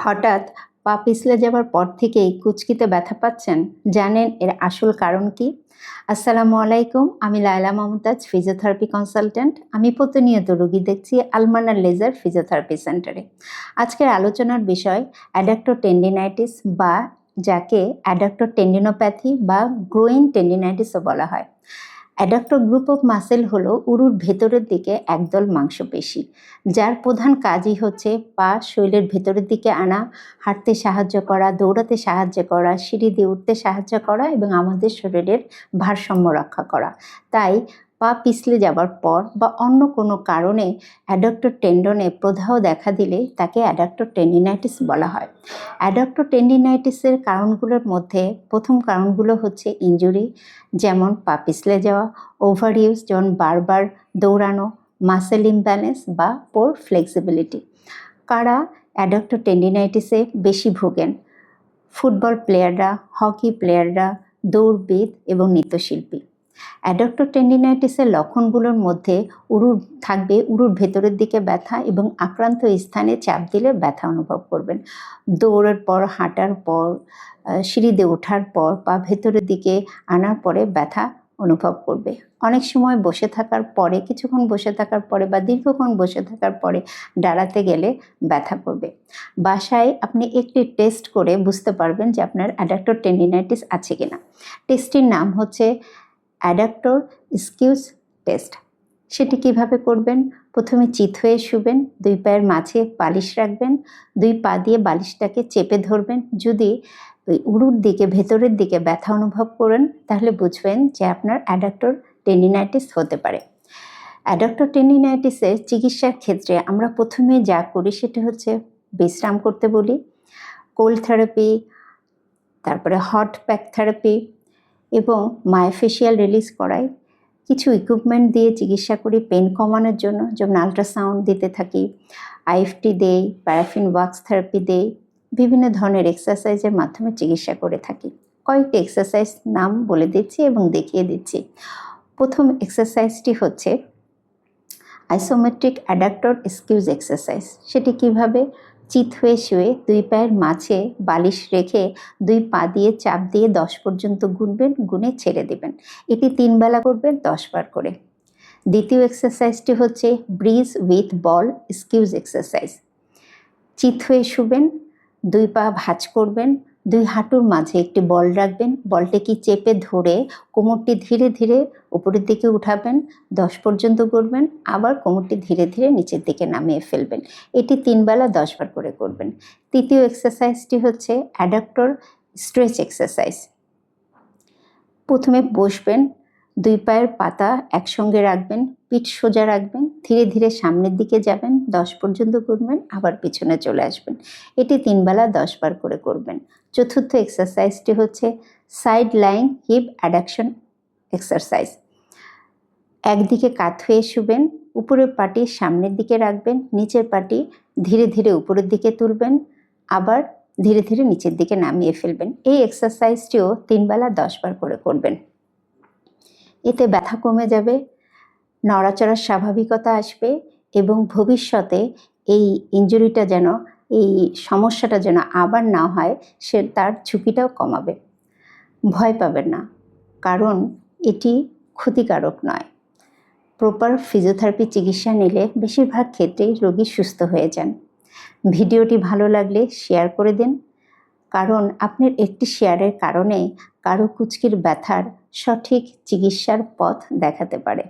হঠাৎ পা পিছলে যাবার পর থেকেই কুঁচকিতে ব্যথা পাচ্ছেন, জানেন এর আসল কারণ কি? আসসালামু আলাইকুম, আমি লায়লা মমতাজ, ফিজিওথেরাপি কনসালটেন্ট। আমি প্রতিনিয়ত রোগী দেখছি আলমানা লেজার ফিজিওথেরাপি সেন্টারে। আজকের আলোচনার বিষয় অ্যাডাক্টর টেন্ডিনাইটিস, বা যাকে অ্যাডাক্টর টেন্ডিনোপ্যাথি বা গ্রোইন টেন্ডিনাইটিসও বলা হয়। অ্যাডাক্টর গ্রুপ অফ মাসেল হলো উরুর ভেতরের দিকে একদল মাংসপেশি, যার প্রধান কাজই হচ্ছে পা শরীরের ভেতরের দিকে আনা, হাঁটতে সাহায্য করা, দৌড়াতে সাহায্য করা, সিঁড়ি দিয়ে উঠতে সাহায্য করা এবং আমাদের শরীরের ভারসাম্য রক্ষা করা। তাই পা পিছলে যাবার পর বা অন্য কোনো কারণে অ্যাডাক্টর টেন্ডনে প্রদাহ দেখা দিলে তাকে অ্যাডাক্টর টেন্ডিনাইটিস বলা হয়। অ্যাডাক্টর টেন্ডিনাইটিসের কারণগুলোর মধ্যে প্রথম কারণগুলো হচ্ছে ইনজুরি, যেমন পা পিছলে যাওয়া, ওভার ইউজ যেমন বারবার দৌড়ানো, মাসেল ইমব্যালেন্স বা পোর ফ্লেক্সিবিলিটি। কারা অ্যাডাক্টর টেন্ডিনাইটিসে বেশি ভোগেন? ফুটবল প্লেয়াররা, হকি প্লেয়াররা, দৌড়বিদ এবং নৃত্যশিল্পী। অ্যাডাক্টর টেন্ডিনাইটিসের লক্ষণগুলোর মধ্যে উরুর ভেতরের দিকে ব্যথা এবং আক্রান্ত স্থানে চাপ দিলে ব্যথা অনুভব করবেন। দৌড়ের পর, হাঁটার পর, সিঁড়ি দিয়ে ওঠার পর পা ভেতরের দিকে আনার পরে ব্যথা অনুভব করবে। অনেক সময় বসে থাকার পরে, কিছুক্ষণ বসে থাকার পরে বা দীর্ঘক্ষণ বসে থাকার পরে দাঁড়াতে গেলে ব্যথা করবে। বাসায় আপনি একটি টেস্ট করে বুঝতে পারবেন যে আপনার অ্যাডাক্টর টেন্ডিনাইটিস আছে কিনা। টেস্টটির নাম হচ্ছে অ্যাডাক্টর স্কিউজ টেস্ট। সেটি কিভাবে করবেন? প্রথমে চিত হয়ে শুবেন, দুই পায়ের মাঝে বালিশ রাখবেন, দুই পা দিয়ে বালিশটাকে চেপে ধরবেন। যদি ওই উরুর দিকে, ভেতরের দিকে ব্যথা অনুভব করেন, তাহলে বুঝবেন যে আপনার অ্যাডাক্টর টেন্ডিনাইটিস হতে পারে। অ্যাডাক্টর টেন্ডিনাইটিসের চিকিৎসার ক্ষেত্রে আমরা প্রথমে যা করি সেটি হচ্ছে বিশ্রাম করতে বলি, কোল্ড থেরাপি, তারপরে হট প্যাক থেরাপি এবং মায়োফেশিয়াল রিলিজ করাই। কিছু ইকুইপমেন্ট দিয়ে চিকিৎসা করি পেন কমানোর জন্য, যেমন আল্ট্রাসাউন্ড দিতে থাকি, আইএফটি দেই, প্যারাফিন ওয়াক্স থেরাপি দেই, বিভিন্ন ধরনের এক্সারসাইজের মাধ্যমে চিকিৎসা করে থাকি। কয়েকটি এক্সারসাইজ নাম বলে দিচ্ছি এবং দেখিয়ে দিচ্ছি। প্রথম এক্সারসাইজটি হচ্ছে আইসোমেট্রিক অ্যাডাক্টর স্কিউজ এক্সারসাইজ। সেটি কিভাবে? চিত হয়ে শুয়ে দুই পায়ের মাঝে বালিশ রেখে দুই পা দিয়ে চাপ দিয়ে 10 পর্যন্ত গুনবেন, গুনে ছেড়ে দেবেন। এটি 3 বেলা করবেন, 10 বার করে। দ্বিতীয় এক্সারসাইজটি হচ্ছে ব্রিজ উইথ বল স্কিউজ এক্সারসাইজ। চিত হয়ে শুবেন, দুই পা ভাঁজ করবেন, দুই হাঁটুর মাঝে একটি বল রাখবেন, বলটাকে চেপে ধরে কোমরটি ধীরে ধীরে উপরের দিকে উঠাবেন, 10 পর্যন্ত করবেন, আবার কোমরটি ধীরে ধীরে নিচের দিকে নামিয়ে ফেলবেন। এটি 3 বেলা 10 বার করে করবেন। তৃতীয় এক্সারসাইজটি হচ্ছে অ্যাডাক্টর স্ট্রেচ এক্সারসাইজ। প্রথমে বসবেন, দুই পায়ের পাতা একসঙ্গে রাখবেন, পিঠ সোজা রাখবেন, ধীরে ধীরে সামনের দিকে যাবেন, 10 পর্যন্ত করবেন, আবার পিছনে চলে আসবেন। এটি 3 বেলা 10 বার করে করবেন। চতুর্থ এক্সারসাইজটি হচ্ছে side lying hip adduction exercise. একদিকে কাত হয়ে শুবেন, উপরের পাটি সামনের দিকে রাখবেন, নিচের পাটি ধীরে ধীরে উপরের দিকে তুলবেন, আবার ধীরে ধীরে নিচের দিকে নামিয়ে ফেলবেন। এই এক্সারসাইজটিও 3 বেলা 10 বার করে করবেন। এতে ব্যথা কমে যাবে, নড়াচড়ার স্বাভাবিকতা আসবে এবং ভবিষ্যতে এই ইনজুরিটা যেন, এই সমস্যাটা যেন আবার না হয়, তার ঝুঁকিটাও কমাবে। ভয় পাবেন না, কারণ এটি ক্ষতিকারক নয়। প্রপার ফিজিওথেরাপি চিকিৎসা নিলে বেশিরভাগ ক্ষেত্রেই রোগী সুস্থ হয়ে যান। ভিডিওটি ভালো লাগলে শেয়ার করে দিন, কারণ আপনার একটি শেয়ারের কারণে কারো কুঁচকির ব্যথার সঠিক চিকিৎসার পথ দেখাতে পারে।